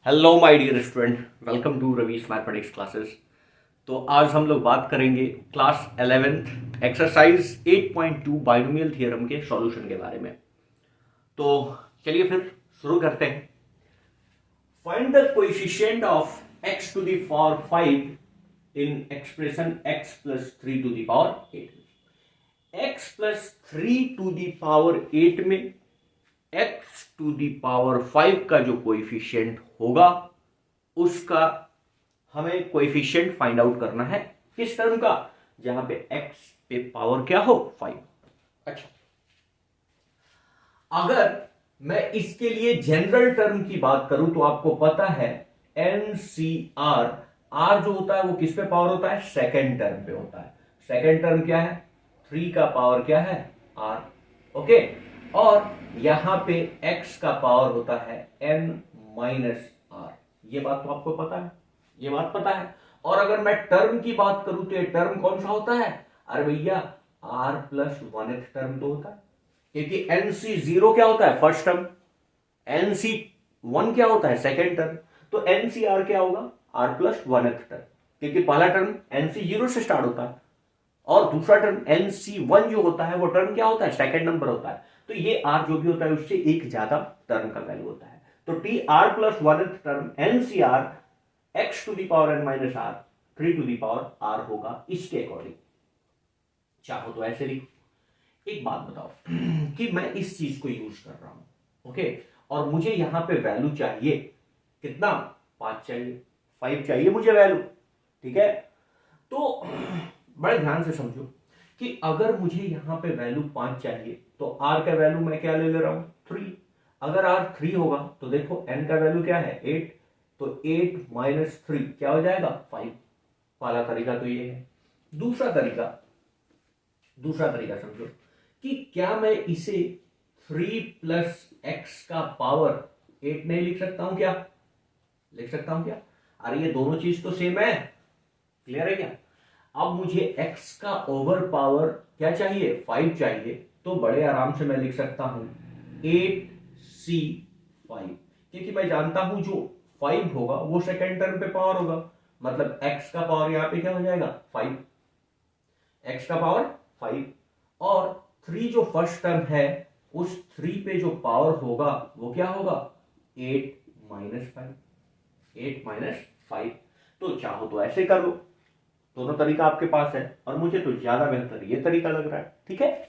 Hello my dear student, welcome to Ravish mathematics classes. तो आज हम लोग बात करेंगे class 11th exercise 8.2 binomial theorem के सॉल्यूशन के बारे में। तो चलिए फिर शुरू करते हैं। Find the coefficient of x to the power 5 in expression x plus 3 to the power 8। x plus 3 to the power 8 में x टू द पावर 5 का जो कोएफिशिएंट होगा उसका हमें कोएफिशिएंट फाइंड आउट करना है। किस टर्म का? जहां पे x पे पावर क्या हो 5। अच्छा, अगर मैं इसके लिए जनरल टर्म की बात करूं तो आपको पता है NCR, R जो होता है वो किस पे पावर होता है? सेकेंड टर्म पे होता है। सेकेंड टर्म क्या है? 3 का पावर क्या है? R। ओके, और यहां पे x का पावर होता है n माइनस R। ये बात तो आपको पता है, ये बात पता है। और अगर मैं टर्म की बात करूं तो ये टर्म कौन सा होता है? अरे भैया R प्लस 1th टर्म तो होता है, क्योंकि NC0 क्या होता है? First term. NC1 क्या होता है? Second term. तो NCR क्या होगा? R प्लस 1th टर्म, क्योंकि पहला टर्म NC0 से स्टार्ट होता है और दूसरा टर्म NC1 जो होता है वो टर्म क्या होता है? सेकेंड नंबर होता है। तो ये R जो भी होता है उससे एक ज्यादा टर्म का वैल्यू होता है। तो T R plus 1th term NCR x to the power n minus R 3 to the power r होगा इसके अकॉर्डिंग। चाहो तो ऐसे लिखो। एक बात बताओ कि मैं इस चीज को यूज कर रहा हूं, ओके, और मुझे यहां पे वैल्यू चाहिए कितना? 5 चाहिए, 5 चाहिए मुझे वैल्यू, ठीक है। तो बड़े ध्यान से समझो कि अगर मुझे यहां पे वैल्यू 5 चाहिए तो r का वैल्यू मैं क्या ले रहा हूं? 3। अगर r 3 होगा तो देखो n का वैल्यू क्या है? 8। तो 8 माइनस 3 क्या हो जाएगा? 5। पहला तरीका तो ये है। दूसरा तरीका समझो कि क्या मैं इसे 3 प्लस एक्स का पावर 8 नहीं लिख सकता हूं? क्या लिख सकता हूं? क्या? अरे ये दोनों चीज तो सेम है, क्लियर है क्या? अब मुझे x का ओवर पावर क्या चाहिए? 5 चाहिए। तो बड़े आराम से मैं लिख सकता हूं 8c5, क्योंकि मैं जानता हूं जो 5 होगा वो सेकेंड टर्म पे पावर होगा, मतलब x का पावर यहां पे क्या हो जाएगा? 5। x का पावर 5 और 3 जो फर्स्ट टर्म है उस 3 पे जो पावर होगा वो क्या होगा? 8 माइनस 5। 8 माइनस 5। तो चाहो तो ऐसे कर लो, दोनों तरीका आपके पास है और मुझे तो ज्यादा बेहतर ये तरीका लग रहा है, ठीक है।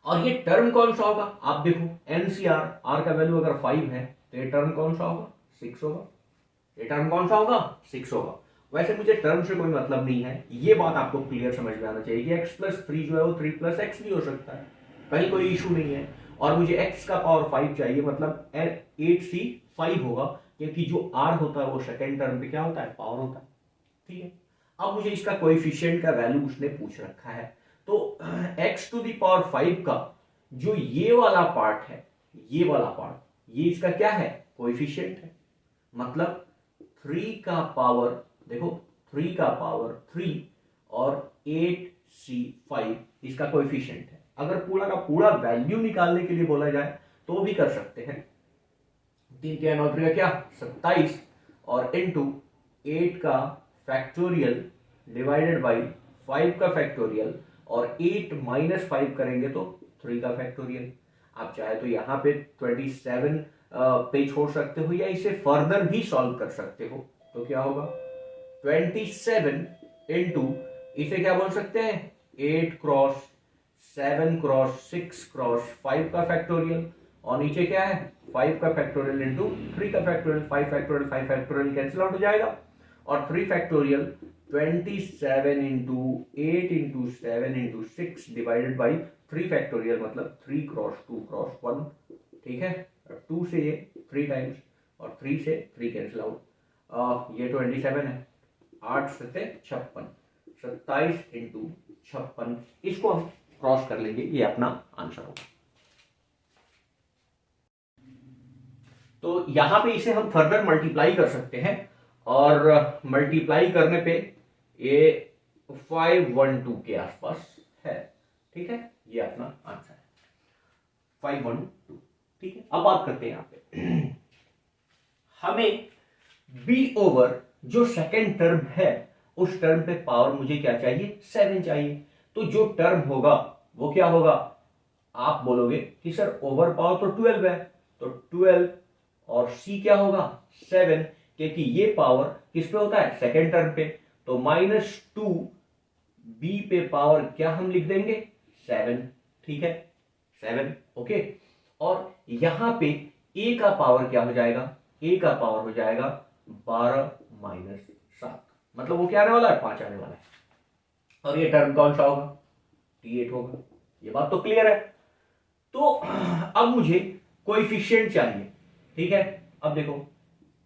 और ये टर्म कौन सा होगा? आप देखो एनसीआर, आर का वैल्यू अगर 5 है तो ये टर्म कौन सा होगा? 6 होगा। ये टर्म कौन सा होगा? 6 होगा। वैसे मुझे टर्म से कोई मतलब नहीं है, ये बात आपको क्लियर समझ में आना चाहिए कि x प्लस 3 जो है वो 3 प्लस एक्स भी हो सकता है, कहीं कोई इशू नहीं है। और मुझे x का पावर 5 चाहिए, मतलब 8c5 होगा, क्योंकि जो r होता है वो सेकेंड टर्म पे क्या होता है? पावर होता है, ठीक है। अब मुझे इसका कोएफिशिएंट का वैल्यू उसने पूछ रखा है, तो x टू द पावर 5 का जो ये वाला पार्ट है, ये वाला पार्ट, ये इसका क्या है? कोएफिशिएंट है। मतलब 3 का पावर, देखो 3 का पावर 3 और 8c5 इसका कोएफिशिएंट है। अगर पूरा का पूरा वैल्यू निकालने के लिए बोला जाए तो भी कर सकते हैं। 3 के 9 का क्या? 27 और इनटू 8 का फैक्टोरियल डिवाइडेड बाई 5 का फैक्टोरियल, और 8 माइनस 5 करेंगे तो 3 का फैक्टोरियल। आप चाहे तो यहां पे 27 पे छोड़ सकते हो या इसे फर्दर भी सॉल्व कर सकते हो। तो क्या होगा? 27 इंटू, इसे क्या बोल सकते हैं? 8 क्रॉस 7 क्रॉस 6 क्रॉस 5 का फैक्टोरियल, और नीचे क्या है? 5 का फैक्टोरियल इंटू 3 का factorial. 5 factorial 5 factorial cancel out हो जाएगा, और 3 factorial 27 into 8 into 7 into 6 divided by 3 factorial, मतलब 3 क्रॉस 2 क्रॉस 1, ठीक है। 2 से ये 3 टाइम्स और 3 से 3 कैंसिल आउट। ये 27 है, 8 सत्ते 56, 27 इंटू 56, इसको हम क्रॉस कर लेंगे, ये अपना आंसर होगा। तो यहां पे इसे हम फर्दर मल्टीप्लाई कर सकते हैं, और मल्टीप्लाई करने पे ये 512 के आसपास है, ठीक है। ये अपना आंसर है 512, ठीक है। अब बात करते हैं यहां पे हमें b ओवर जो सेकेंड टर्म है उस टर्म पे पावर मुझे क्या चाहिए, 7 चाहिए। तो जो टर्म होगा वो क्या होगा, आप बोलोगे कि सर ओवर पावर तो 12 है, तो 12 और c क्या होगा 7, क्योंकि ये पावर किस पे होता है, सेकेंड टर्म पे। तो -2 b पे पावर क्या हम लिख देंगे 7, ठीक है 7, ओके। और यहां पे a का पावर क्या हो जाएगा, a का पावर हो जाएगा 12 - 7, मतलब वो क्या आने वाला है, 5 आने वाला है। और ये टर्म कौन सा होगा, T8 होगा। ये बात तो क्लियर है। तो अब मुझे कोएफिशिएंट चाहिए, ठीक है। अब देखो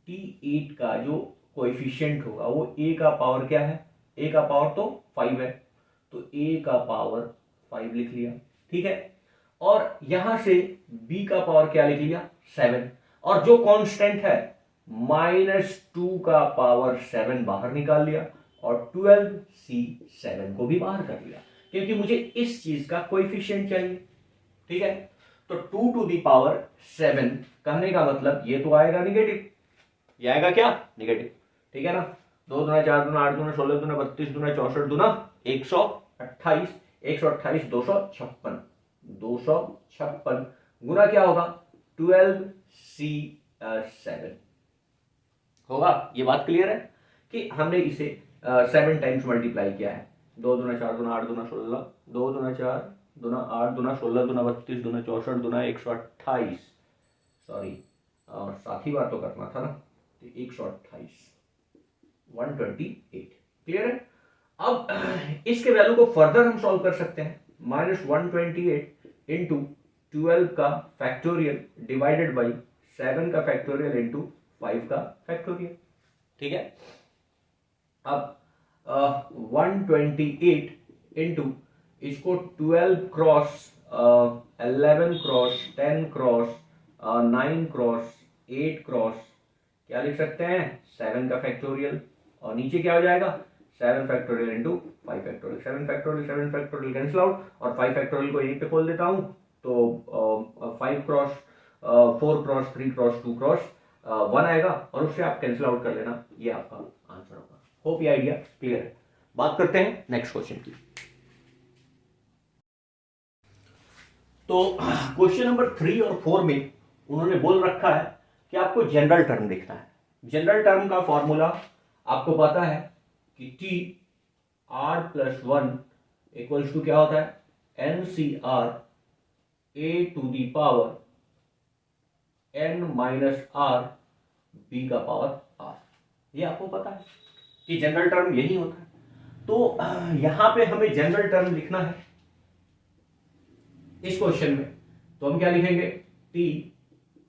T8 का जो कोएफिशिएंट होगा वो a का पावर क्या है, a का पावर तो 5 है, तो a का पावर 5 लिख लिया, ठीक है। और यहां से b का पावर क्या लिख लिया 7, और जो कांस्टेंट है -2 का पावर 7 बाहर निकाल लिया, और 12c7 को भी बाहर कर लिया, क्योंकि मुझे इस चीज का कोएफिशिएंट चाहिए, ठीक है। तो 2 टू दी पावर 7 कहने का मतलब ये तो आएगा निगेटिव, ये आएगा क्या निगेटिव, ठीक है ना। 2 दूना 4 दूना 8 दूना 16 दूना 32 दूना 64 दूना 128, 128 256, 256 गुना क्या होगा 12c7 होगा। ये बात क्लियर है कि हमने इसे 7 टाइम्स मल्टीप्लाई किया है। 2 दूना 4 दूना 8 दूना 16, 2 दूना 4 दूना 8 दूना 16 दूना 32 दूना 64 दूना 128, सॉरी साथ ही बार तो करना था ना, 128 128, क्लियर है। अब इसके वैल्यू को फर्दर हम सॉल्व कर सकते हैं। -128 इंटू 12 का फैक्टोरियल डिवाइडेड बाई 7 का फैक्टोरियल इंटू 5 का फैक्टोरियल, ठीक है। अब 128 इंटू इसको 12 cross 11 cross 10 cross 9 cross 8 cross क्या लिख सकते हैं 7 का फैक्टोरियल, और नीचे क्या हो जाएगा 7 factorial into 5 factorial, 7 factorial 7 factorial cancel out, और 5 फैक्टोरियल को यहीं पे खोल देता हूं, तो 5 क्रॉस 4 क्रॉस 3 क्रॉस 2 क्रॉस 1 आएगा, और उससे आप कैंसिल आउट कर लेना, ये आपका आंसर होगा। होप ये आइडिया क्लियर है। बात करते हैं नेक्स्ट क्वेश्चन की। तो क्वेश्चन नंबर 3 और 4 में उन्होंने बोल रखा है कि आपको जनरल टर्म लिखना है। जनरल टर्म का फॉर्मूला आपको पता है कि T R plus 1 equals to क्या होता है NCR a to the power n minus r b का पावर r। ये आपको पता है कि जनरल टर्म यही होता है। तो यहां पे हमें जनरल टर्म लिखना है इस क्वेश्चन में, तो हम क्या लिखेंगे T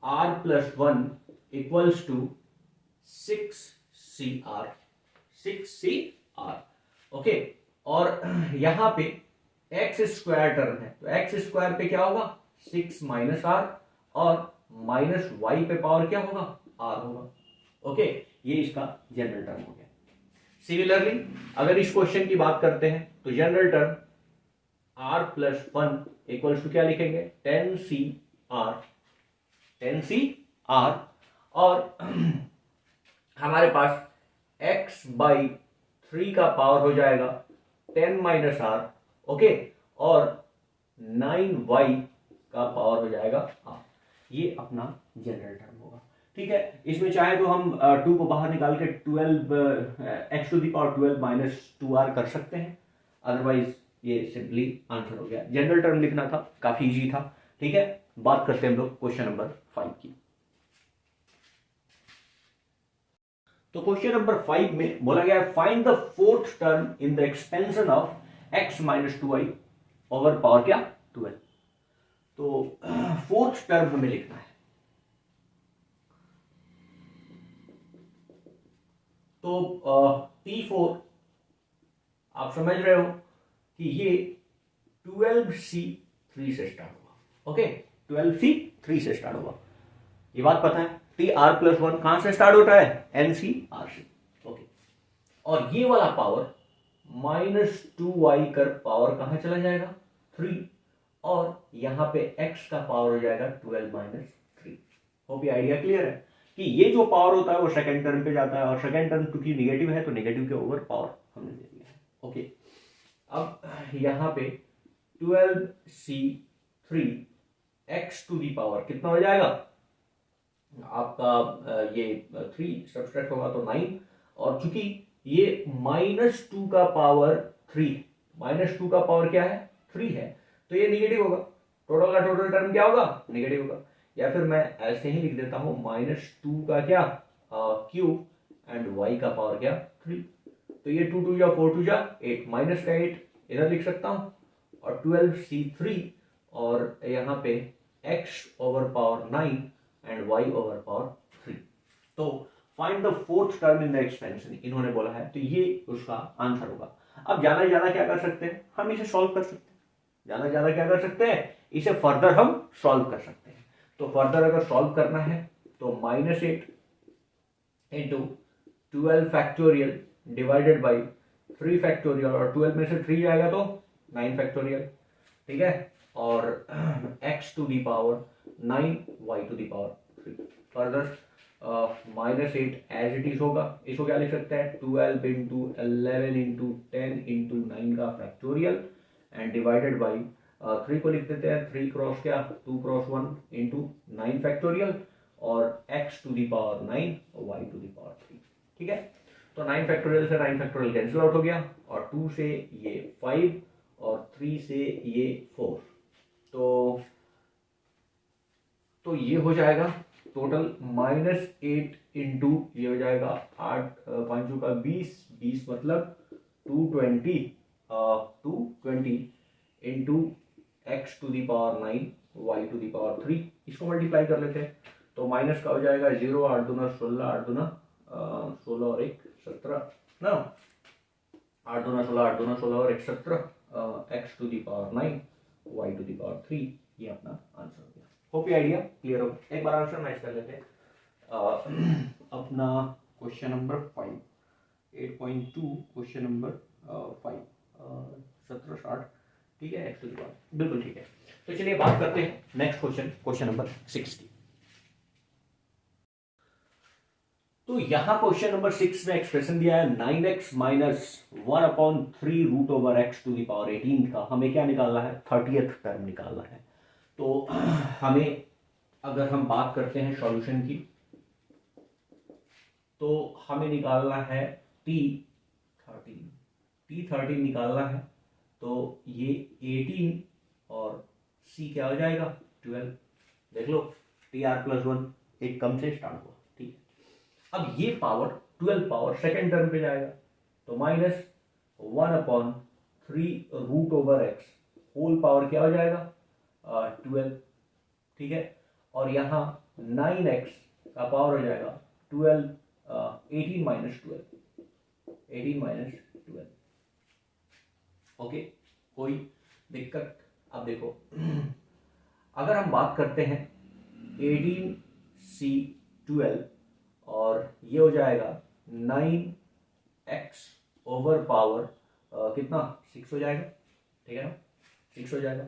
R plus 1 equals to 6CR, 6CR, okay. और यहां पे एक्स स्क्वायर टर्म है, तो एक्स स्क्वायर पे क्या होगा 6 माइनस r, और माइनस वाई पे पावर क्या होगा r होगा, ओके। ये इसका जनरल टर्म हो गया। सिमिलरली अगर इस क्वेश्चन की बात करते हैं तो general term r plus 1 equals to क्या लिखेंगे 10CR, 10CR, और हमारे पास x बाई 3 का पावर हो जाएगा 10 माइनस r, ओके, और 9y का पावर हो जाएगा r। ये अपना जनरल टर्म होगा, ठीक है। इसमें चाहे तो हम 2 को बाहर निकाल के 12 x to the power 12 minus 2r कर सकते हैं, अदरवाइज ये सिंपली आंसर हो गया। जनरल टर्म लिखना था, काफी इजी था, ठीक है। बात करते हैं हम लोग क्वेश्चन नंबर 5 की। तो क्वेश्चन नंबर 5 में बोला गया find the fourth term in the expansion of x minus 2i over power क्या 12। तो फोर्थ टर्म हमें लिखना है। तो T4 आप समझ रहे हो कि ये 12C3 से स्टार्ट होगा, ओके, 12C3 से स्टार्ट होगा, ये बात पता है। टी आर प्लस 1 कहां से स्टार्ट होता है NCR से, ओके। और ये वाला पावर -2y कर पावर कहां चला जाएगा 3, और यहां पे x का पावर हो जाएगा 12 - 3। होप ये आइडिया क्लियर है। कि ये जो पावर होता है वो सेकंड टर्म पे जाता है, और सेकंड टर्म क्योंकि निगेटिव है तो निगेटिव के ओवर पावर हमने दे दिया है। ओके, अब यहाँ पे 12c3 x to the power कितना हो जाएगा आपका, ये 3 सब्सट्रैक्ट होगा तो 9, और चूंकि ये -2 का पावर 3, -2 का पावर क्या है 3 है, तो ये निगेटिव होगा, टोटल का टोटल टर्म क्या होगा निगेटिव होगा। या फिर मैं ऐसे ही लिख देता हूं -2 का क्या क्यूब एंड y का पावर क्या 3, तो ये 2 2 जा 4 2 जा 8, माइनस का 8 इधर लिख सकता हूं, और 12c3 और यहाँ पे x over power 9 and y over power 3। तो find the fourth term in the expansion इन्होंने बोला है, तो ये उसका आंसर होगा। अब ज्यादा ज्यादा क्या कर सकते हैं, हम इसे सॉल्व कर सकते हैं, ज्यादा ज्यादा क्या कर सकते हैं, इसे फर्दर हम सॉल्व कर सकते हैं। तो फर्दर अगर सॉल्व करना है तो -8 into 12 factorial divided by 3 factorial, और 12 में से 3 जाएगा तो 9 फैक्टोरियल, ठीक है, और x to the power 9 y to the power 3। Further -8 as it is होगा, इसको क्या लिख सकते हैं 12 इंटू 11 इंटू 10 इंटू 9 का फैक्टोरियल एंड डिवाइडेड बाई 3 को लिख देते हैं 3 क्रॉस क्या 2 क्रॉस 1 इंटू 9 फैक्टोरियल, और x to the power 9 y to the power 3, ठीक है। तो 9 फैक्टोरियल से 9 फैक्टोरियल कैंसिल आउट हो गया, और 2 से ये 5 और 3 से ये 4, तो ये हो जाएगा टोटल -8 इंटू ये हो जाएगा 8 5 का 20 मतलब 220 into x to the power 9 y to the power 3, इसको मल्टीप्लाई कर लेते हैं, तो माइनस का हो जाएगा 0 8 दूना 16 8 दूना 16 और 1 17 ना, 8 दूना 16 8 दूना 16 और 1 17, x to the power 9 y to the power 3, ये अपना आंसर हो गया। होप ये आइडिया क्लियर हो। एक बार आंसर मैच कर लेते हैं। अपना क्वेश्चन नंबर 5 8.2 क्वेश्चन नंबर 5 1760, ठीक है, x टू दी पावर बिल्कुल ठीक है। तो चलिए बात करते हैं नेक्स्ट क्वेश्चन नंबर 6 की। तो यहां क्वेश्चन नंबर 6 में एक्सप्रेशन दिया है 9x minus 1/3 root over x to the power 18 का हमें क्या निकालना है 30th टर्म निकालना है। तो हमें अगर हम बात करते हैं सॉल्यूशन की, तो हमें निकालना है T13 निकालना है, तो ये 18 और C क्या हो जाएगा 12, देख लो TR+1 एक कम से स्टार्ट हुआ, ठीक है। अब ये पावर 12 पावर सेकेंड टर्म पे जाएगा, तो -1/3 root over x whole power क्या हो जाएगा 12, ठीक है, और यहाँ 9x का पावर हो जाएगा 12 18 माइनस 12, ओके, कोई दिक्कत। अब देखो अगर हम बात करते हैं 18C12 और ये हो जाएगा 9x ओवर पावर कितना 6 हो जाएगा, ठीक है ना, 6 हो जाएगा,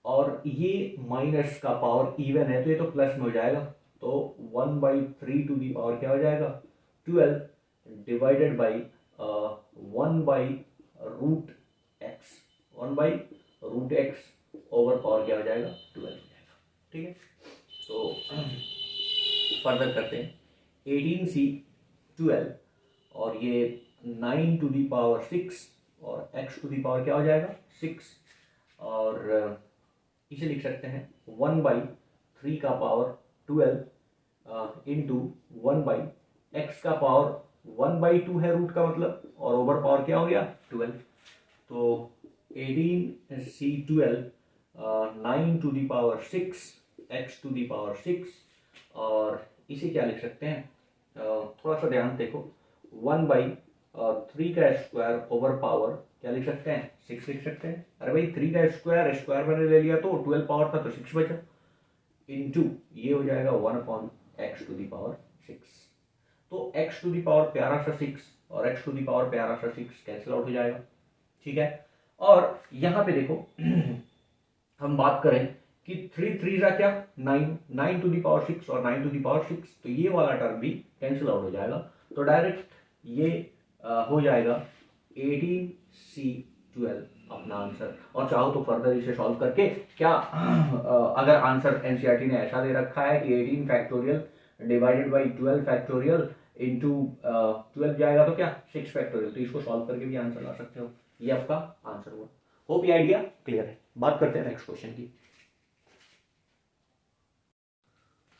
और ये माइनस का पावर इवन है तो ये तो प्लस में हो जाएगा, तो 1/3 टू दी पावर क्या हो जाएगा 12 divided by 1/√x over power क्या हो जाएगा 12 हो जाएगा, ठीक है। तो फर्दर करते हैं 18C12 और ये 9 टू दी पावर 6 और x टू दी पावर क्या हो जाएगा 6, और इसे लिख सकते हैं 1/3 का पावर 12 इंटू 1/x का पावर 1/2 है रूट का मतलब, और ओवर पावर क्या हो गया 12, तो 18C12 9 to the power 6 x to the power 6, और इसे क्या लिख सकते हैं थोड़ा सा ध्यान देखो 1/3 का स्क्वायर ओवर पावर क्या लिख सकते हैं 6 लिख सकते हैं। अरे भाई 3 का स्क्वायर मैंने ले लिया तो 12 पावर था तो 6 बचा, इनटू ये हो जाएगा 1/x टू दी पावर 6, तो x टू दी पावर प्यारा सा 6 और x टू दी पावर प्यारा सा 6 कैंसिल आउट हो जाएगा, ठीक है। और यहाँ पे देखो हम बात करें कि 3 3 का क्या 9, 9 टू दी पावर 6 और 9 टू दी पावर 6, तो ये वाला टर्म भी कैंसिल आउट हो जाएगा। तो डायरेक्ट ये हो जाएगा 18C12 अपना आंसर। और चाहो तो फर्दर इसे सॉल्व करके क्या अगर आंसर एनसीईआरटी ने ऐसा दे रखा है कि 18 factorial divided by 12 factorial into 12 जाएगा तो क्या 6 फैक्टोरियल, तो इसको सॉल्व करके भी आंसर ला सकते हो। ये आपका आंसर हुआ। होप ये आइडिया क्लियर है। बात करते हैं नेक्स्ट क्वेश्चन की।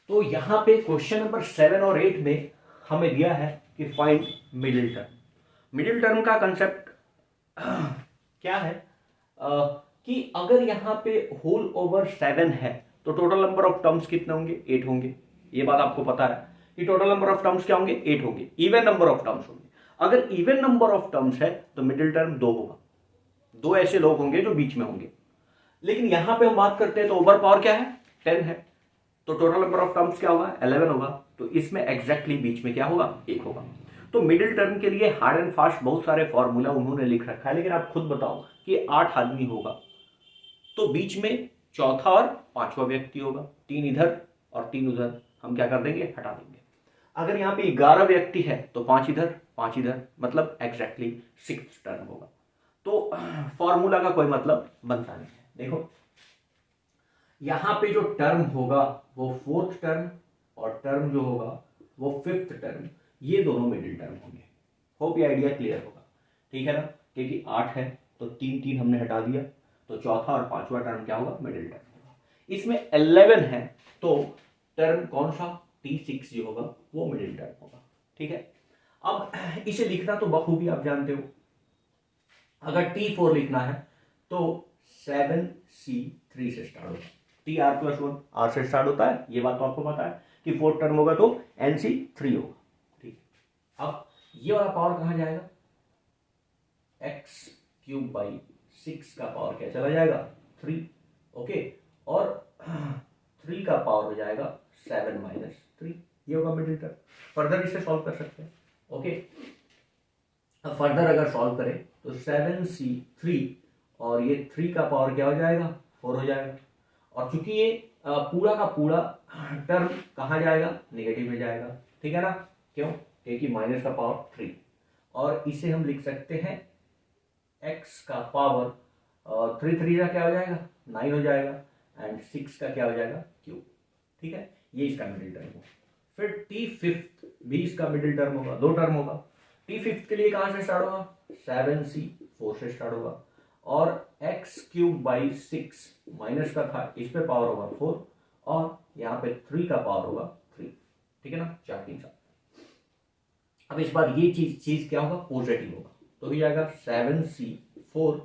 तो यहां पे क्वेश्चन नंबर 7 और 8 में हमें दिया है कि find middle term. Middle term का कंसेप्ट क्या है कि अगर यहां पे होल ओवर 7 है तो टोटल नंबर ऑफ टर्म्स कितने होंगे 8 होंगे। ये बात आपको पता है कि टोटल नंबर ऑफ टर्म्स क्या होंगे 8 होंगे। इवन नंबर ऑफ टर्म्स होंगे। अगर इवन नंबर ऑफ टर्म्स है तो मिडिल टर्म 2 होगा। 2 ऐसे लोग होंगे जो बीच में होंगे। लेकिन यहां पे हम बात करते हैं तो ओवर पावर क्या है 10 है, तो टोटल नंबर ऑफ टर्म्स क्या होगा 11 होगा। तो इसमें एग्जैक्टली बीच में क्या होगा 1 होगा। तो मिडिल टर्म के लिए हार्ड एंड फास्ट बहुत सारे फॉर्मूला उन्होंने लिख रखा है, लेकिन आप खुद बताओ कि 8 आदमी होगा तो बीच में चौथा और पांचवा व्यक्ति होगा। 3 इधर और 3 उधर हम क्या कर देंगे हटा देंगे। अगर यहाँ पे 11 व्यक्ति है तो 5 इधर 5 इधर, मतलब एग्जैक्टली 6 टर्म होगा। तो फॉर्मूला का कोई मतलब बनता नहीं है। देखो यहां पे जो टर्म होगा वो 4th टर्म और टर्म जो होगा वो 5th टर्म, ये दोनों मिडिल टर्म होंगे। होप ये आइडिया क्लियर होगा। ठीक है ना, क्योंकि 8 है तो 3 3 हमने हटा दिया, तो चौथा और पांचवा टर्म क्या होगा मिडिल टर्म होगा। इसमें 11 है तो टर्म कौन सा T6 जो होगा वो मिडिल टर्म होगा। ठीक है, अब इसे लिखना तो बखूबी आप जानते हो। अगर T4 लिखना है तो 7C3 से स्टार्ट होगा। TR+1 R से स्टार्ट होता है, ये बात तो आपको पता है कि 4th टर्म होगा तो NC3 होगा। ठीक, अब ये वाला पावर कहां जाएगा x³ का पावर क्या चला जाएगा 3। ओके, और 3 का पावर हो जाएगा 7 - 3, ये होगा मिडिल टर्म। फर्दर इसे सॉल्व कर सकते हैं। ओके, अब फर्दर अगर सॉल्व करें तो 7C3 और ये 3 का पावर क्या हो जाएगा 4 हो जाएगा। और चूंकि ये पूरा का पूरा टर्म कहाँ जाएगा नेगेटिव में जाएगा। ठीक है ना, क्यों, क्योंकि माइनस का पावर 3, और इसे हम लिख सकते हैं x का पावर 3 3 का क्या हो जाएगा 9 हो जाएगा, एंड 6 का क्या हो जाएगा क्यूब। ठीक है, ये इसका मिडिल टर्म होगा। फिर T5 भी इसका मिडिल टर्म होगा, 2 टर्म होगा। T5 के लिए कहां से स्टार्ट होगा 7C4 से स्टार्ट होगा, और x³/6 माइनस का था, इस पे पावर होगा 4, और यहाँ पे 3 का पावर होगा 3। ठीक है ना, 4 3 7। अब इस बार ये चीज क्या होगा पॉजिटिव होगा, तो हो जाएगा 7C4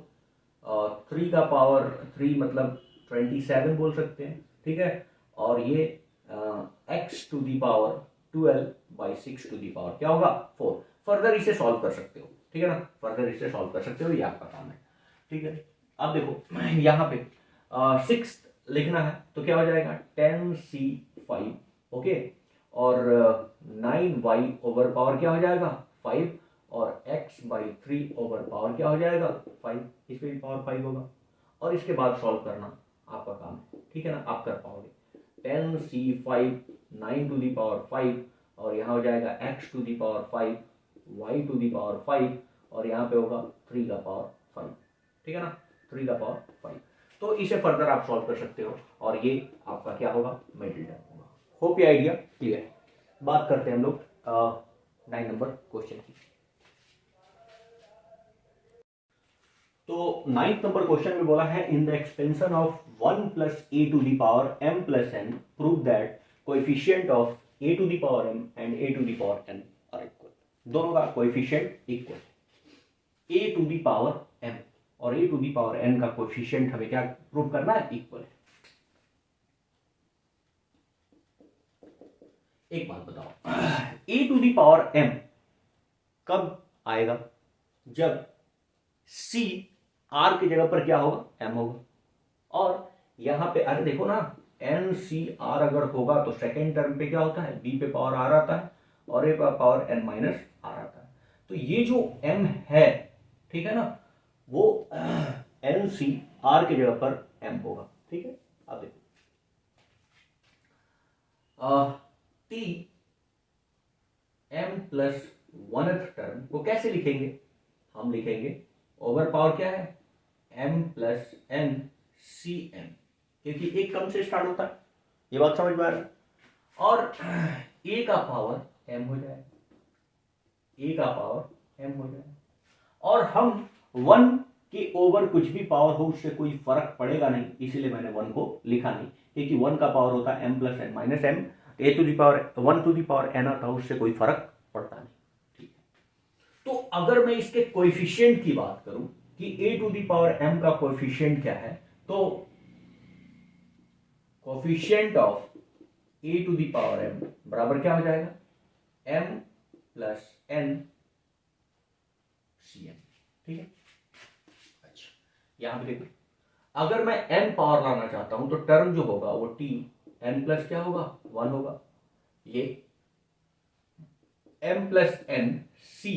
और 3 का पावर 3 मतलब 27 बोल सकते हैं। ठीक है, और ये x⁴ क्या होगा 4। फर्दर इसे सॉल्व कर सकते हो। ठीक है ना, फर्दर इसे सॉल्व कर सकते हो, ये आपका काम है। ठीक है, अब देखो यहाँ पे 6 लिखना है तो क्या हो जाएगा 10C5। ओके, और 9y ओवर पावर क्या हो जाएगा 5, और x/3 ओवर पावर क्या हो जाएगा 5, इस पे भी पावर 5 होगा। और इसके बाद सॉल्व करना आपका काम है। ठीक है ना, आप कर पाओगे। 10C5 9⁵ और यहाँ हो जाएगा x⁵ y⁵, और यहाँ पे होगा 3 का पावर 5। ठीक है ना, 3 का पावर 5। तो इसे फर्दर आप सॉल्व कर सकते हो, और ये आपका क्या होगा मिडिल टर्म होगा। होप ये आइडिया क्लियर है। बात करते हैं हम लोग 9 नंबर क्वेश्चन की। तो 9th नंबर क्वेश्चन में बोला है in the expansion of 1 + a⁴m + n prove that coefficient of a⁴m and a⁴n are equal. दोनों का कोएफिशिएंट इक्वल, a⁴m और a⁴n का कोएफिशिएंट हमें क्या प्रूव करना है इक्वल है। एक बात बताओ a⁴m कब आएगा जब c r की जगह पर क्या होगा m होगा, और यहां पे अरे देखो ना NCR अगर होगा तो सेकेंड टर्म पे क्या होता है b पे पावर r आता है और a पे पावर n - r आता है। तो ये जो m है ठीक है ना वो NCR की जगह पर m होगा। ठीक है, अब देखो T M plus 1th term को कैसे लिखेंगे? हम लिखेंगे ओवर पावर क्या है, M plus N C M, क्योंकि एक कम से स्टार्ट होता है। ये बात समझ में आ रहा है? और ए का पावर एम हो जाएगा, ए का पावर एम हो जाएगा, और हम 1 के ओवर कुछ भी पावर हो उससे कोई फर्क पड़ेगा नहीं, इसीलिए मैंने 1 को लिखा नहीं, क्योंकि 1 का पावर होता है M plus N minus M, A to the power 1 to the power N आता है, उससे कोई फर्क पड़ता नहीं। ठीक है, तो अगर मैं इसके कोएफिशिएंट की बात करूं कि A to the power M का कोएफिशिएंट क्या है, तो coefficient of A to the power M बराबर क्या हो जाएगा, M plus N C M. ठीक है, अच्छा यहां पे देखो, अगर मैं n पावर लाना चाहता हूं तो टर्म जो होगा वो t n प्लस क्या होगा 1 होगा, ये m plus N C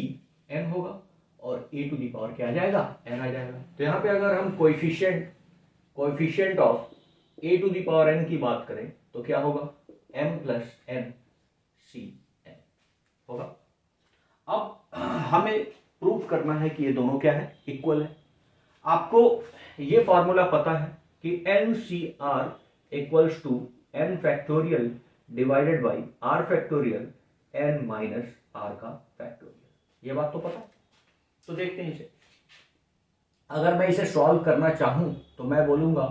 n होगा, और a टू दी पावर क्या आ जाएगा, n आ जाएगा। तो यहां पे अगर हम coefficient of a to the power n की बात करें तो क्या होगा, m plus N C n होगा। अब हमें प्रूफ करना है कि ये दोनों क्या है, इक्वल है। आपको ये फॉर्मूला पता है कि N C R equals to N factorial divided by R factorial N minus R का फैक्टोरियल, ये बात तो पता है। तो देखते हैं इसे, अगर मैं इसे सॉल्व करना चाहूं तो मैं बोलूंगा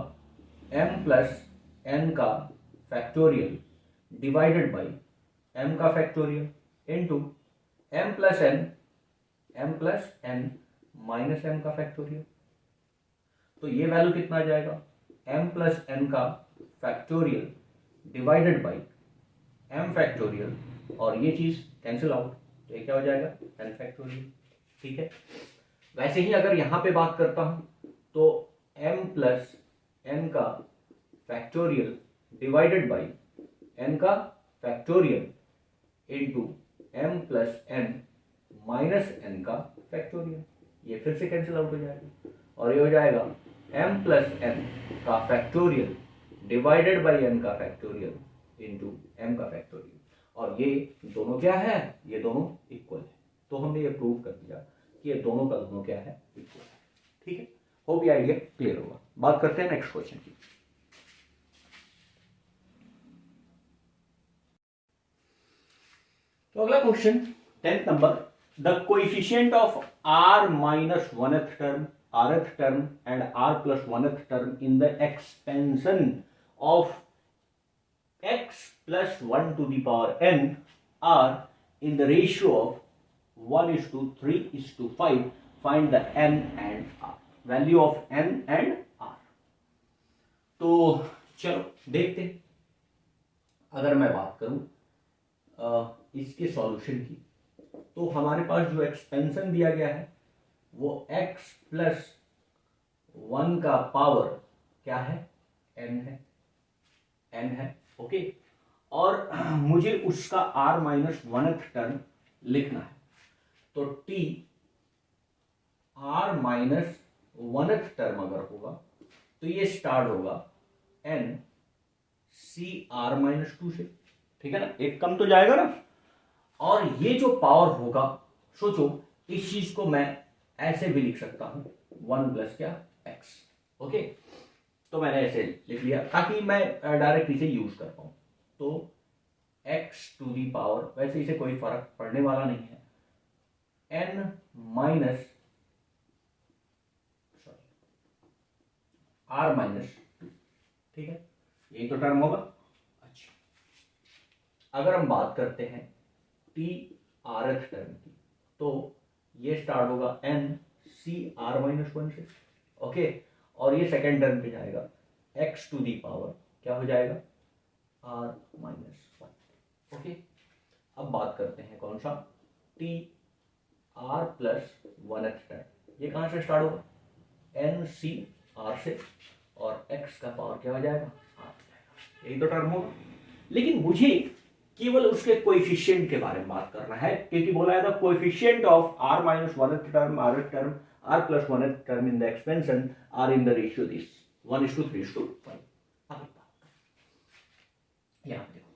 m प्लस एन का फैक्टोरियल डिवाइडेड बाई m का factorial into m plus N minus m का फैक्टोरियल। तो ये वैल्यू कितना आ जाएगा, m प्लस एन का factorial divided by m factorial, और ये चीज कैंसिल आउट, तो ये क्या हो जाएगा, n फैक्टोरियल। ठीक है, वैसे ही अगर यहां पे बात करता हूं तो m प्लस एन का फैक्टोरियल डिवाइडेड बाई n का factorial into m plus N minus N का फैक्टोरियल, ये फिर से कैंसिल आउट हो जाएगा, और ये हो जाएगा m प्लस एन का फैक्टोरियल डिवाइडेड बाई n का फैक्टोरियल इंटू m का फैक्टोरियल, और ये दोनों क्या है, ये दोनों इक्वल है। तो हमने ये प्रूव कर दिया कि ये दोनों का दोनों क्या है, इक्वल है। ठीक है, होप ये आइडिया क्लियर होगा। बात करते हैं नेक्स्ट क्वेश्चन की। तो अगला question 10th number, the coefficient of r minus 1th term, rth term and r plus 1th term in the expansion of x plus 1 to the power n are in the ratio of 1:3:5. Find the n and r, value of n and r। तो चलो देखते हैं, अगर मैं बात करूं इसके solution की, तो हमारे पास जो एक्सपेंशन दिया गया है वो x प्लस 1 का पावर क्या है, n है, ओके, और मुझे उसका r माइनस 1th टर्म लिखना है, तो t r minus 1th term अगर होगा तो ये स्टार्ट होगा n c r माइनस 2 से, ठीक है ना, एक कम तो जाएगा ना, और ये जो पावर होगा, सोचो इस चीज को मैं ऐसे भी लिख सकता हूं 1 प्लस क्या x, ओके, तो मैंने ऐसे लिख लिया ताकि मैं डायरेक्ट इसे यूज कर पाऊं। तो x टू दी पावर, वैसे इसे कोई फर्क पड़ने वाला नहीं है, n माइनस r माइनस 2, ठीक है, यही तो टर्म होगा। अच्छा, अगर हम बात करते हैं t rth टर्म की, तो ये स्टार्ट होगा n c r माइनस 1 से, ओके, और ये सेकेंड टर्म पे जाएगा x टू दी पावर क्या हो जाएगा, r माइनस 1, ओके। अब बात करते हैं कौन सा, t r plus 1th term, ये कहां से स्टार्ट होगा, n c r से, और x का पावर क्या हो जाएगा, r हो जाएगा, यही तो टर्म होगा। लेकिन मुझे केवल उसके कोएफिशिएंट के बारे में बात करना है, क्योंकि बोला है the coefficient of r minus 1th term, rth term, r plus 1th term in the expansion are in the ratio this 1:3:5। अब यहां देखो,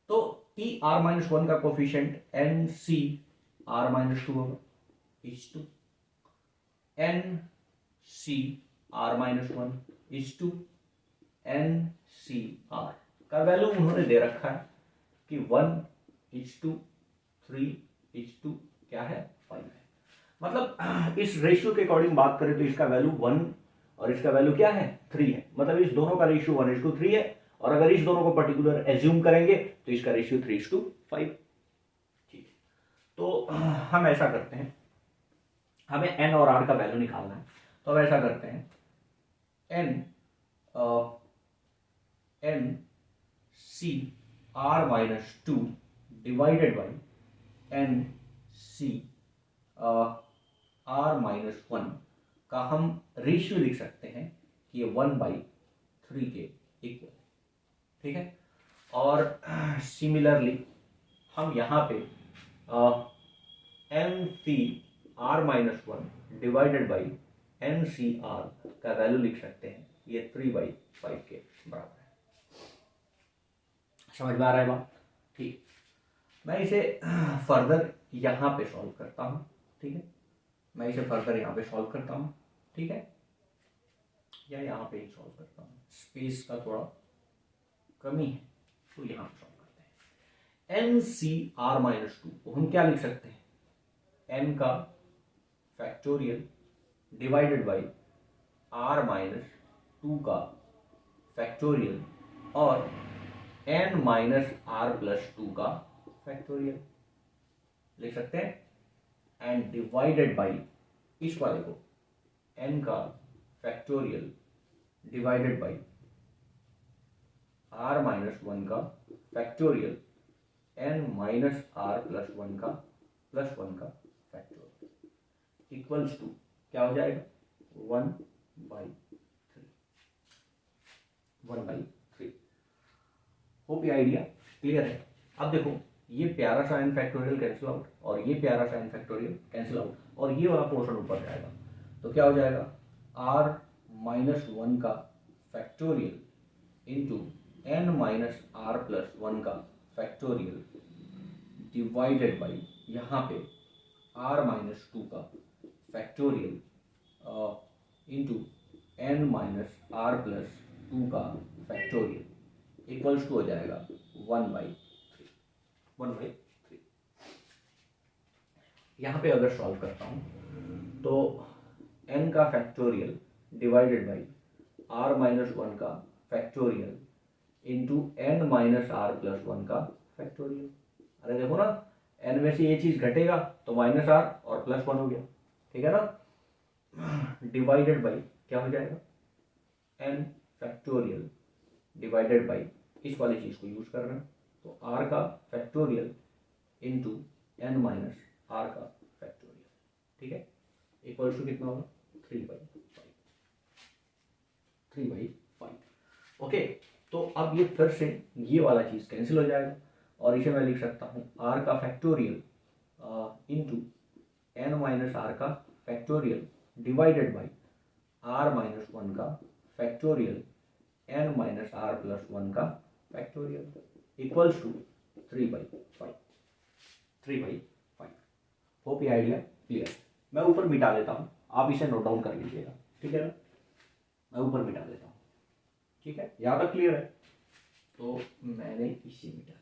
तो टी आर माइनस वन का coefficient N C R minus two होगा, is to N C R minus one is to N C R का value उन्होंने दे रखा है कि 1:3:2 क्या है 5 है। मतलब इस रेशियो के अकॉर्डिंग बात करें तो इसका वैल्यू 1 और इसका वैल्यू क्या है 3 है। मतलब इस दोनों का रेशियो 1:3 है और अगर इस दोनों को पर्टिकुलर एज्यूम करेंगे तो इसका रेशियो 3:5। ठीक है, तो हम ऐसा करते हैं, हमें एन और आर का वैल्यू निकालना है, तो अब ऐसा करते हैं N C R minus two divided by N C R minus one का हम रेशियो लिख सकते हैं कि ये 1/3 के इक्वल, ठीक है। और सिमिलरली हम यहाँ पे N C R minus one divided by N C R का वैल्यू लिख सकते हैं, ये 3/5 के बराबर है। समझ में आ रहा है बात? ठीक, मैं इसे फर्दर यहाँ पे सॉल्व करता हूँ, ठीक है। मैं इसे फर्दर यहाँ पे सॉल्व करता हूँ, ठीक है, या यहाँ पे ही सॉल्व करता हूँ, स्पेस का थोड़ा कमी है तो यहाँ पे सॉल्व करते हैं। N C R minus two को हम क्या लिख सकते हैं, एन का factorial divided by R minus two का फैक्टोरियल और N minus R plus two का फैक्टोरियल लिख सकते हैं एंड डिवाइडेड बाई इस वाले को एन का factorial divided by R minus one का factorial N minus R plus one का फैक्टोरियल इक्वल्स टू क्या हो जाएगा 1/3। होप ये आइडिया क्लियर है। अब देखो ये प्यारा सा एन फैक्टोरियल कैंसिल आउट और ये प्यारा सा एन फैक्टोरियल कैंसिल आउट और ये वाला पोर्शन ऊपर जाएगा, तो क्या हो जाएगा आर माइनस वन का factorial into N minus R plus one का फैक्टोरियल डिवाइडेड बाई यहाँ पे आर माइनस टू का factorial into N minus R plus two का फैक्टोरियल इक्वल्स टू हो जाएगा 1/3। यहाँ पे अगर सॉल्व करता हूँ तो n का factorial divided by R minus one का factorial into N minus R plus one का फैक्टोरियल। अरे देखो ना n में से ये चीज घटेगा तो माइनस आर और प्लस वन हो गया, ठीक है ना। डिवाइडेड बाई क्या हो जाएगा n फैक्टोरियल डिवाइडेड बाई इस वाली चीज को यूज कर रहे हैं तो r का factorial into N minus R का फैक्टोरियल, ठीक है, इक्वल टू कितना होगा 3/5। ओके, तो अब ये फिर से ये वाला चीज कैंसिल हो जाएगा और इसे मैं लिख सकता हूँ r का factorial into N minus R का factorial divided by R minus one का factorial N minus R plus one का फैक्टोरियल इक्वल्स टू 3/5। होप ये आइडिया क्लियर। मैं ऊपर मिटा देता हूँ, आप इसे नोट डाउन कर लीजिएगा, ठीक है ना। मैं ऊपर मिटा देता हूँ, ठीक है, यहाँ तक क्लियर है। तो मैंने इसे मिटा दिया।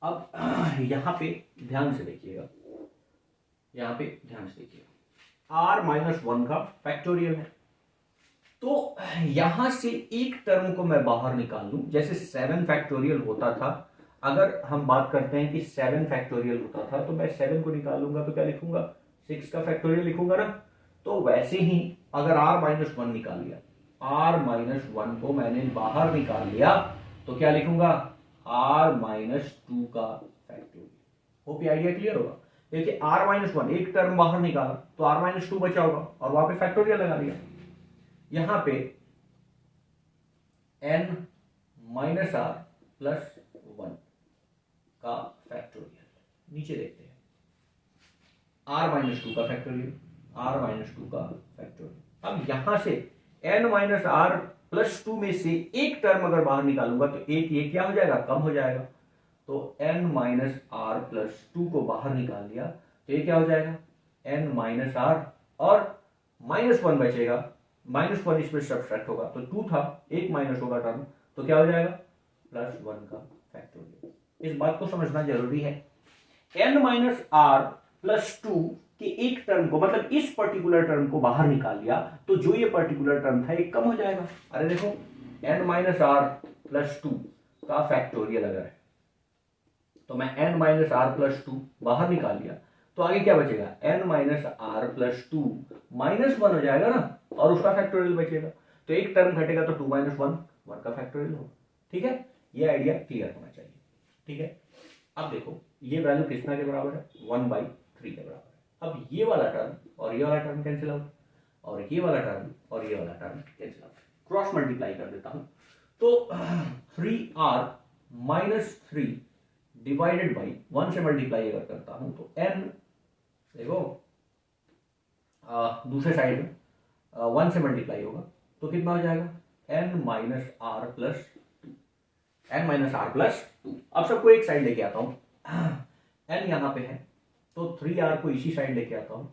अब यहाँ पे ध्यान से देखिएगा, यहाँ पे ध्यान से देखिएगा आर माइनस वन का फैक्टोरियल है, तो यहां से एक टर्म को मैं बाहर निकाल लूं। जैसे 7 फैक्टोरियल होता था, अगर हम बात करते हैं कि 7 फैक्टोरियल होता था तो मैं 7 को निकालूंगा तो क्या लिखूंगा 6 का फैक्टोरियल लिखूंगा ना। तो वैसे ही अगर r माइनस वन निकाल लिया, r माइनस वन को मैंने बाहर निकाल लिया तो क्या लिखूंगा r माइनस टू का फैक्टोरियल। होप ये आइडिया क्लियर होगा। देखिए r माइनस वन एक टर्म बाहर निकाला तो r माइनस टू बचा होगा और वहां पे फैक्टोरियल लगा दिया। यहां पे n minus R plus one का फैक्टोरियल नीचे देखते हैं आर माइनस टू का फैक्टोरियल, आर माइनस टू का फैक्टोरियल। अब यहां से N minus R plus two में से एक टर्म अगर बाहर निकालूंगा तो एक ये क्या हो जाएगा, कम हो जाएगा। तो N minus R plus two को बाहर निकाल दिया तो ये क्या हो जाएगा, एन माइनस आर और माइनस वन बचेगा, माइनस वन इसमें सब्ट्रैक्ट होगा तो टू था, एक माइनस होगा टर्म तो क्या हो जाएगा, प्लस वन का फैक्टोरियल। इस बात को समझना जरूरी है। N minus R plus two के एक टर्म को, मतलब इस पर्टिकुलर टर्म को बाहर निकाल लिया तो जो ये पर्टिकुलर टर्म था ये कम हो जाएगा। अरे देखो N minus R plus two का फैक्टोरियल अगर है तो मैं N minus R plus two बाहर निकाल लिया तो आगे क्या बचेगा, N minus R plus two minus one हो जाएगा ना, और उसका फैक्टोरियल बचेगा तो एक टर्म घटेगा तो टू माइनस वन, वन का फैक्टोरियल होगा। ठीक है, ये आइडिया क्लियर होना चाहिए। ठीक है, अब देखो ये वैल्यू कितना के बराबर है, 1/3 के बराबर है। अब ये वाला टर्म और ये वाला टर्म कैंसिल आउट, और ये वाला टर्म और ये वाला term cancel out, cross multiply कर देता हूं तो 3r माइनस 3 डिवाइडेड बाई 1 से मल्टीप्लाई अगर करता हूं तो n, देखो दूसरे साइड में 1 से मल्टीप्लाई होगा तो कितना हो जाएगा, n minus R plus two, n minus R plus two. अब सबको एक साइड लेके आता हूं, n यहां पे है तो 3r को इसी साइड लेके आता हूं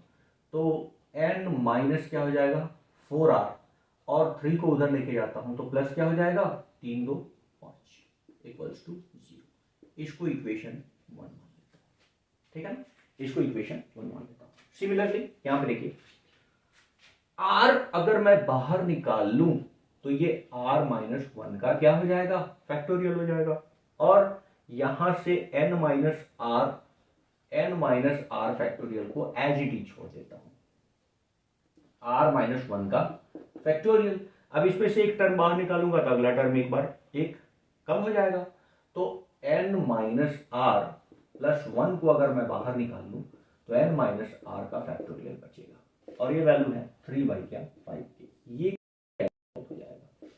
तो n माइनस क्या हो जाएगा 4r, और 3 को उधर लेके जाता हूं तो प्लस क्या हो जाएगा, 3 2 5 इक्वल्स टू 0। इसको इक्वेशन 1 मान लेता हूं। ठीक है ना, इसको इक्वेशन 1 मान लेता हूं। सिमिलरली यहां पे देखिए r अगर मैं बाहर निकाल लूं तो ये r माइनस वन का क्या हो जाएगा, फैक्टोरियल हो जाएगा, और यहां से n माइनस आर फैक्टोरियल को एज इट इज छोड़ देता हूं, r माइनस वन का फैक्टोरियल। अब इसमें से एक टर्म बाहर निकालूंगा तो अगला टर्म एक बार एक कम हो जाएगा तो n minus R plus one को अगर मैं बाहर निकाल लूं तो n माइनस आर का फैक्टोरियल बचेगा, और ये वैल्यू है 3/5 की, ये हो जाएगा।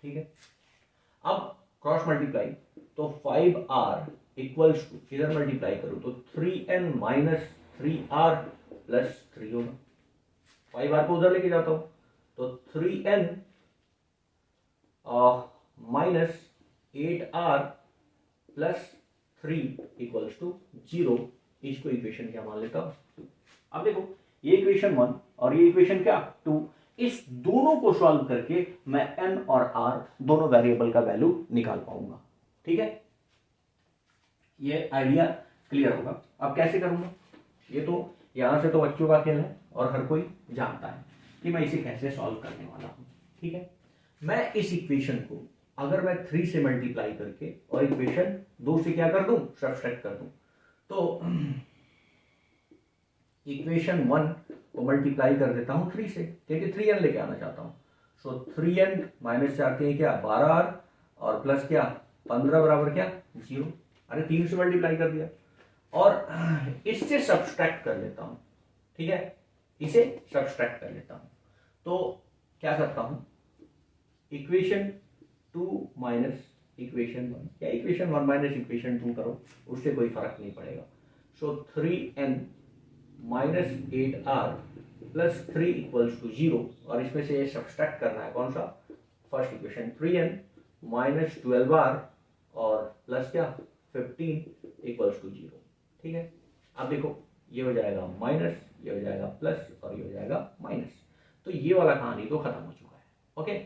ठीक है, अब क्रॉस मल्टीप्लाई तो 5r इक्वल्स टू, इधर मल्टीप्लाई करूं तो 3n माइनस 3r प्लस 3 होगा, 5r को उधर लेके जाता हूं तो 3n minus 8r plus 3 equals to 0। इसको इक्वेशन क्या मान लेता हूं। अब देखो ये इक्वेशन 1 और ये इक्वेशन क्या 2, इस दोनों को सॉल्व करके मैं n और r दोनों वेरिएबल का वैल्यू निकाल पाऊंगा। ठीक है, ये आइडिया क्लियर होगा। अब कैसे करूंगा, ये तो यहां से तो बच्चों का खेल है और हर कोई जानता है कि मैं इसे कैसे सॉल्व करने वाला हूं। ठीक है, मैं इस इक्वेशन को अगर मैं 3 से मल्टीप्लाई करके और इक्वेशन 2 से क्या कर दूं, सब्ट्रैक्ट कर दूं तो इक्वेशन 1 को मल्टीप्लाई कर देता हूं 3 से, क्योंकि 3n लेके आना चाहता हूं। सो 3n माइनस 4 के क्या 12r और प्लस क्या 15 बराबर क्या 0। अरे 3 से मल्टीप्लाई कर दिया और इससे सब्ट्रैक्ट कर लेता हूं। ठीक है, इसे सब्ट्रैक्ट कर लेता हूं तो क्या करता हूं, इक्वेशन 2 माइनस इक्वेशन 1 या इक्वेशन 1 माइनस इक्वेशन 2 करो, उससे कोई फर्क नहीं पड़ेगा। So 3n minus 8r plus 3 equals to 0, और इसमें से ये सब्ट्रैक्ट करना है कौन सा, first equation 3n minus 12r और प्लस क्या 15 इक्वल्स टू 0। ठीक है, अब देखो ये हो जाएगा माइनस, ये हो जाएगा प्लस और ये हो जाएगा माइनस, तो ये वाला कहानी तो खत्म हो चुका है। ओके,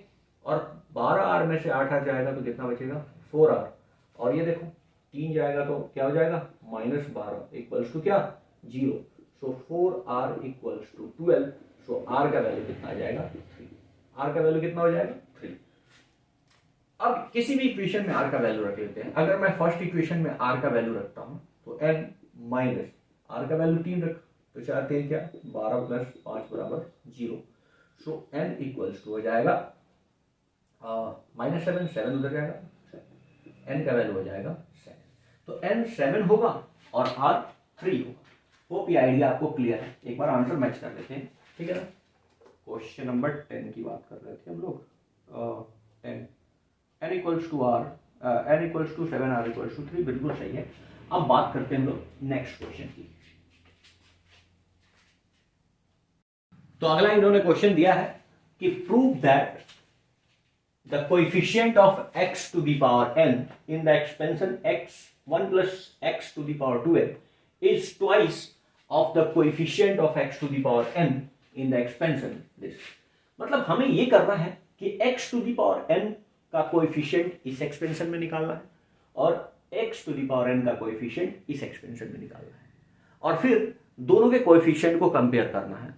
और 12r में से 8 आ जाएगा तो कितना बचेगा 4r, और ये देखो 3 जाएगा तो क्या हो जाएगा -12 इक्वल्स टू क्या 0। So 4r equals to 12। So r का वैल्यू कितना आ जाएगा 3, r का वैल्यू कितना हो जाएगा 3। अब किसी भी इक्वेशन में r का वैल्यू रख लेते हैं। अगर मैं फर्स्ट इक्वेशन में r का वैल्यू रखता हूं तो n माइनस r का वैल्यू 3 रख तो 4 3 क्या 12 प्लस 5 बराबर 0। सो n इक्वल्स टू हो जाएगा -7, 7 उधर जाएगा, n का वैल्यू हो जाएगा 7। तो n 7 होगा और r 3 होगा। होप ये आइडिया आपको क्लियर है। एक बार आंसर मैच कर लेते हैं। ठीक है ना, क्वेश्चन नंबर 10 की बात कर रहे थे हम लोग। 10 n equals to r, n equals to 7, r equals to 3, बिल्कुल सही है। अब बात करते हैं हम लोग नेक्स्ट क्वेश्चन की। तो अगला इन्होंने क्वेश्चन दिया है कि prove that the coefficient of x to the power n in the expansion x1 plus x to the power 2n is twice of the coefficient of x to the power n in the expansion this। मतलब हमें ये करना है कि x to the power n का coefficient इस expansion में निकालना है और x to the power n का कोएफिशिएंट इस एक्सपेंशन में निकालना है और फिर दोनों के कोएफिशिएंट को कंपेयर करना है,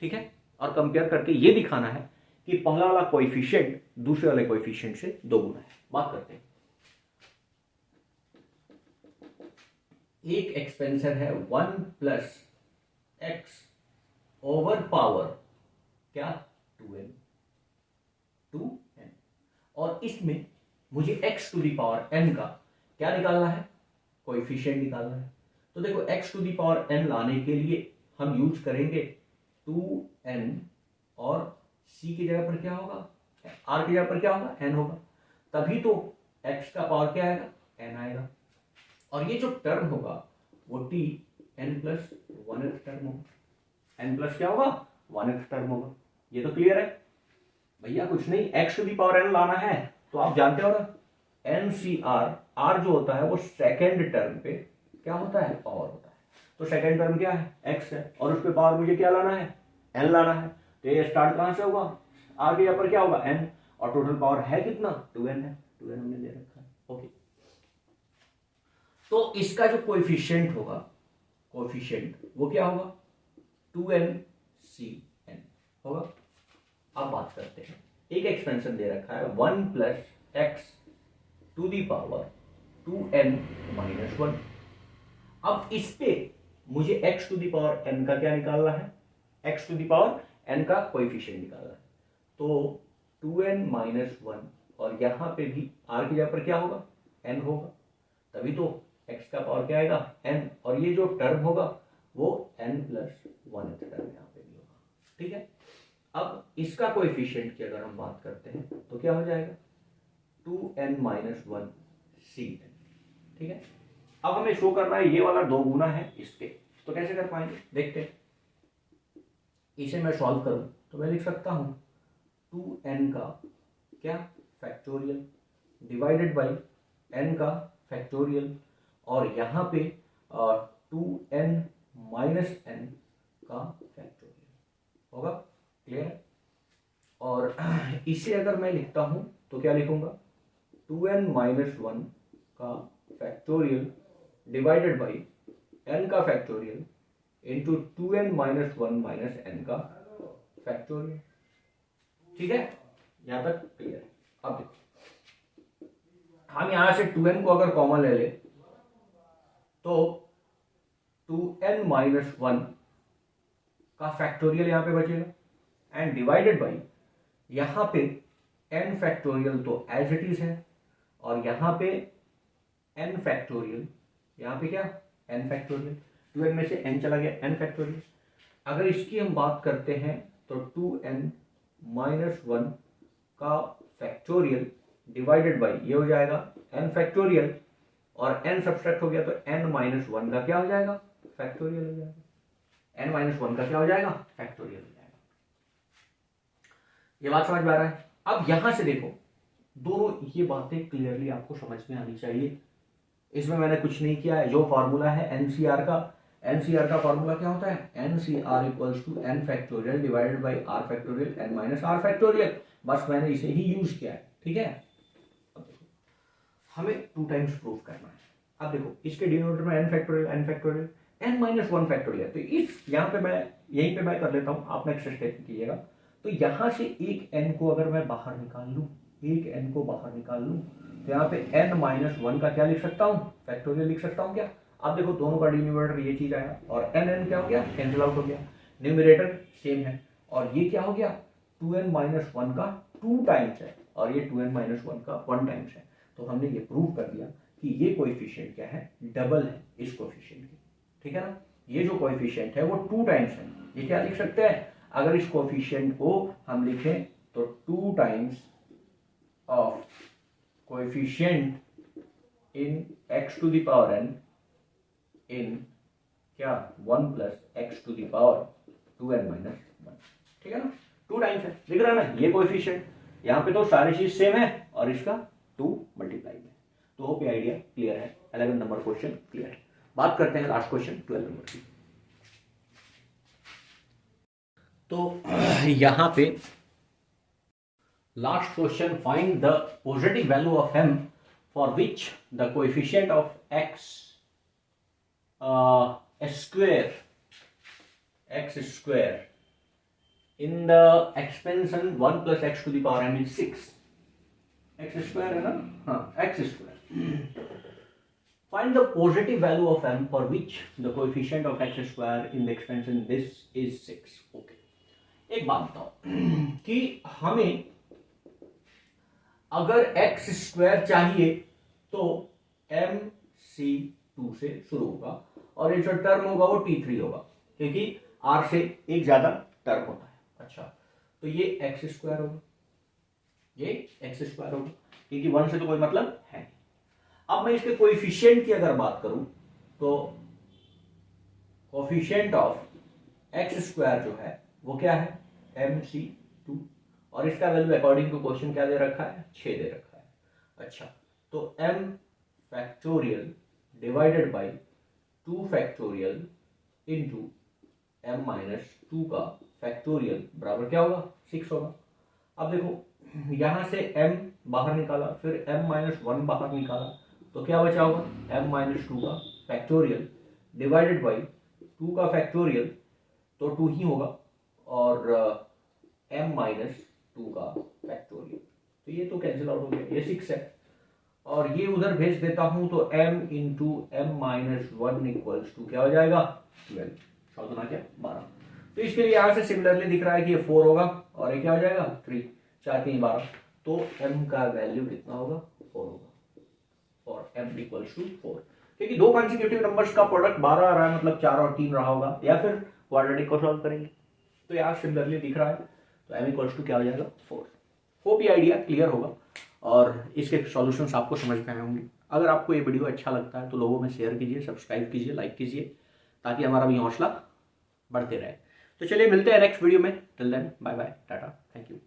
ठीक है। और कंपेयर करके ये दिखाना है कि पहला वाला कोएफिशिएंट दूसरे वाले कोएफिशिएंट से दो गुना है। बात करते हैं। एक एक्सपेंशन है 1 प्लस एक्स ओवर पावर क्या 2n और इसमें मुझे x to the power n का क्या निकालना है, कोएफिशिएंट निकालना है। तो देखो x to the power n लाने के लिए हम यूज करेंगे 2n और c की जगह पर क्या होगा, r की जगह पर क्या होगा, n होगा। तभी तो x का पावर क्या आएगा, n आएगा। और ये जो टर्म होगा वो t n plus 1th term होगा। n प्लस क्या होगा, 1th टर्म होगा। ये तो क्लियर है भैया। कुछ नहीं, x to the power n लाना है तो आप जानते हो ना, NCR r जो होता है वो सेकेंड टर्म पे क्या होता है, पावर होता है। तो सेकेंड टर्म क्या है, x है और उस पे पावर मुझे क्या लाना है, n लाना है। तो ये स्टार्ट कहां से होगा, r के यहाँ पर क्या होगा, n और टोटल पावर है कितना, 2n है। 2n हमने दे रखा है, ओके। तो इसका जो कोएफिशिएंट होगा, कोएफिशिएंट वो क्या होगा, 2nCn होगा। अब बात करते हैं, एक एक्सपेंशन दे रखा है 1 plus X to the power 2n minus 1। अब इस पे मुझे x to the power n का क्या निकालना है, x to the power n का कोएफिशिएंट निकालना है। तो 2n माइनस 1 और यहां पे भी r की जगह पर क्या होगा, n होगा। तभी तो x का पावर क्या आएगा, n, और ये जो टर्म होगा वो n प्लस 1th टर्म यहाँ पे भी होगा, ठीक है। अब इसका कोएफिशिएंट की अगर हम बात करते हैं तो क्या हो जाएगा, 2n माइनस 1 Cn, ठीक है। अब हमें शो करना है ये वाला दो गुना है इसके, तो कैसे कर पाएंगे, देखते हैं। इसे मैं सॉल्व करूं तो मैं लिख सकता हूं 2n का क्या फैक्टोरियल डिवाइडेड बाई n का फैक्टोरियल और यहां पे 2n माइनस n का फैक्टोरियल होगा, क्लियर है। और इसे अगर मैं लिखता हूं तो क्या लिखूंगा, 2n माइनस 1 का फैक्टोरियल डिवाइडेड बाई n का factorial into 2n minus 1 minus n का फैक्टोरियल, ठीक है। यहां तक क्लियर। अब देखो, हम यहां से 2n को अगर कॉमन ले ले तो 2n माइनस 1 का फैक्टोरियल यहां पे बचेगा एंड डिवाइडेड बाई यहां पे n फैक्टोरियल तो एज इट इज है और यहां पे n फैक्टोरियल, यहां पे क्या n फैक्टोरियल, 2n में से n चला गया, n फैक्टोरियल। अगर इसकी हम बात करते हैं तो 2n माइनस 1 का फैक्टोरियल डिवाइडेड बाई ये हो जाएगा n फैक्टोरियल और n सब्सट्रैक्ट हो गया तो n माइनस 1 का क्या हो जाएगा, फैक्टोरियल हो जाएगा। n माइनस 1 का क्या हो जाएगा, फैक्टोरियल हो जाएगा। ये बात समझ में आ रहा है। अब यहां से देखो, दोनों ये बातें क्लियरली आपको समझ में आनी चाहिए। इसमें मैंने कुछ नहीं किया है, जो फॉर्मूला है एनसीआर का फॉर्मूला क्या होता है, NCR equals to n factorial divided by r factorial n minus r factorial. बस मैंने इसे ही यूज किया है, ठीक है। अब देखो, हमें 2 टाइम्स प्रूफ करना है। अब देखो, इसके डिनोमिनेटर में n factorial n minus 1 factorial, तो इस यहाँ पे मैं यहीं पे मैं कर लेता हूँ, आप नेक्स्ट स्टेप कीजिएगा। तो यहां से एक n को अगर मैं बाहर निकाल लूं, एक n को बाहर निकाल लूं तो यहाँ पे n माइनस 1 का क्या लिख सकता हूँ, फैक्टोरियल लिख सकता हूँ क्या। अब देखो, दोनों का डिनोमिनेटर ये चीज आया और n क्या हो गया, कैंसिल आउट हो गया, न्यूमरेटर सेम है और ये क्या हो गया, 2n माइनस 1 का 2 टाइम्स है और ये 2n माइनस 1 का 1 टाइम्स है। तो हमने ये प्रूव कर दिया कि ये कोएफिशिएंट क्या है, डबल है इस कोएफिशिएंट की, ठीक है ना। ये जो कोएफिशिएंट है वो 2 टाइम्स है। ये क्या लिख सकते हैं, अगर इस कोएफिशिएंट को हम लिखें तो 2 times of coefficient in x to the power n in क्या 1 plus x to the power 2n minus 1, times है, दिख रहा है ना, ये कोएफिशिएंट, यहाँ पे तो सारी चीज सेम है और इसका 2 मल्टीप्लाई में। तो होप ये आइडिया क्लियर है। 11 नंबर क्वेश्चन क्लियर है। बात करते हैं लास्ट क्वेश्चन 12 नंबर की। तो यहाँ पे last question, find the positive value of m for which the coefficient of x square in the expansion 1 plus x to the power m is 6। x square है ना, हाँ x square। Find the positive value of m for which the coefficient of x square in the expansion this is 6। Okay, एक बात बताओ कि हमें अगर x square चाहिए तो mc2 से शुरू होगा और ये जो टर्म होगा वो t3 होगा, क्योंकि r से एक ज्यादा टर्म होता है। अच्छा, तो ये एक्स स्क्वायर होगा, ये एक्स स्क्वायर होगा, क्योंकि 1 से तो कोई मतलब है नहीं। अब मैं इसके कोएफिशिएंट की अगर बात करूं तो कोएफिशिएंट ऑफ एक्स स्क्वायर जो है वो क्या है, mc2, और इसका वैल्यू अकॉर्डिंग टू क्वेश्चन क्या दे रखा है, 6 दे रखा है। अच्छा, तो m factorial divided by 2 factorial into m minus 2 का फैक्टोरियल बराबर क्या होगा, 6 होगा। अब देखो यहां से m बाहर निकाला, फिर m माइनस 1 बाहर निकाला, तो क्या बचा होगा, m माइनस 2 का फैक्टोरियल डिवाइडेड बाई 2 का फैक्टोरियल, तो 2 ही होगा, और m माइनस 2 का फैक्टोरियल, तो ये तो कैंसिल आउट हो गया, ये 6 है, और ये उधर भेज देता हूं तो m into m minus 1 equals to क्या हो जाएगा, 12, 14 क्या 12। तो इसके लिए यहां से सिमिलरली दिख रहा है कि ये 4 होगा और ये क्या हो जाएगा 3, 4 3 12, तो m का वैल्यू कितना होगा, 4 होगा, और m इक्वल्स टू 4, क्योंकि दो कॉन्सेक्यूटिव नंबर्स का प्रोडक्ट 12 आ रहा है, मतलब 4 और 3 रहा होगा, या फिर क्वाड्रेटिक को सॉल्व करेंगे तो यहाँ सिमिलरली दिख रहा है, तो m इक्वल्स टू क्या हो जाएगा 4। होप ये आइडिया क्लियर होगा और इसके सॉल्यूशंस आपको समझ में आए होंगे। अगर आपको ये वीडियो अच्छा लगता है तो लोगों में शेयर कीजिए, सब्सक्राइब कीजिए, लाइक कीजिए, ताकि हमारा भी हौसला बढ़ते रहे। तो चलिए मिलते हैं नेक्स्ट वीडियो में, टिल देन बाय बाय, टाटा, थैंक यू।